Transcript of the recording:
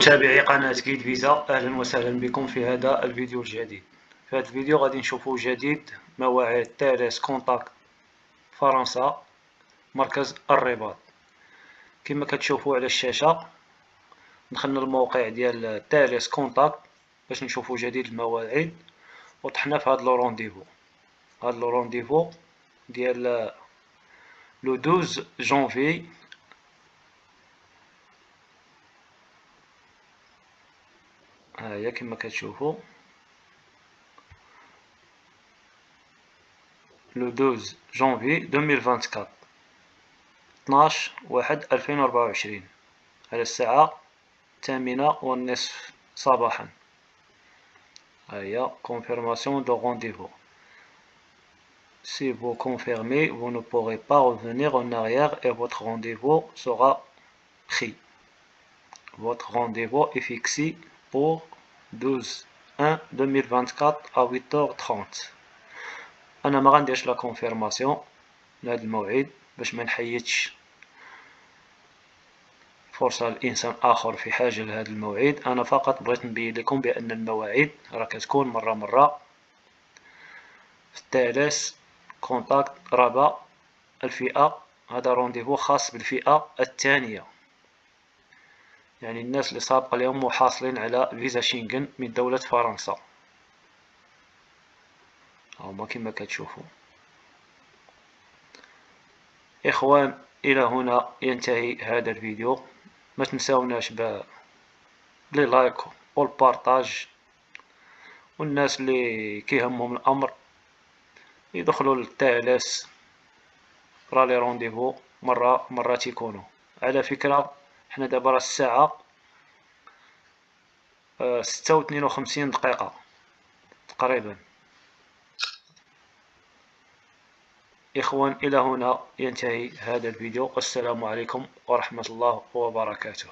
متابعي قناة جيد فيزا، أهلا وسهلا بكم في هذا الفيديو الجديد. في هذا الفيديو غادي نشوفوا جديد مواعيد تاليس كونتاكت فرنسا مركز الرباط. كما كتشوفوا على الشاشة دخلنا الموقع ديال تاليس كونتاكت باش نشوفوا جديد المواعيد، وطحنا في هذا لو رونديفو. هذا لو رونديفو ديال لو 12 جونفي. هاهي كما كتشوفوا لو 12 جونفي 2024 12/1/2024 على الساعة 8:30 صباحا. هيا confirmation de rendez-vous. Si vous confirmez, vous ne pourrez pas revenir en arrière et votre rendez-vous sera pris. Votre rendez-vous est fixé pour 12/1/2024 à 8h30. أنا ما غنديرش لا كونفيرماسيون لهاد الموعد باش ما نحيدش فرصة لإنسان آخر في حاجة لهذا الموعد. أنا فقط بغيت نبين لكم بأن المواعيد راه كتكون مرة في التاليس كونتاكت ربا الفئة. هذا رونديفو خاص بالفئة الثانية، يعني الناس اللي سابق لهم محاصلين على فيزا شنغن من دولة فرنسا. هما كما كتشوفوا إخوان، إلى هنا ينتهي هذا الفيديو. ما تنساوناش بلي لايك والبارطاج، والناس اللي كيهمهم الأمر يدخلوا للتاليس، راه لي رونديفو مرة تيكونوا. على فكرة حنا دابا راه الساعة 6:52 تقريبا. إخوان، إلى هنا ينتهي هذا الفيديو. السلام عليكم ورحمة الله وبركاته.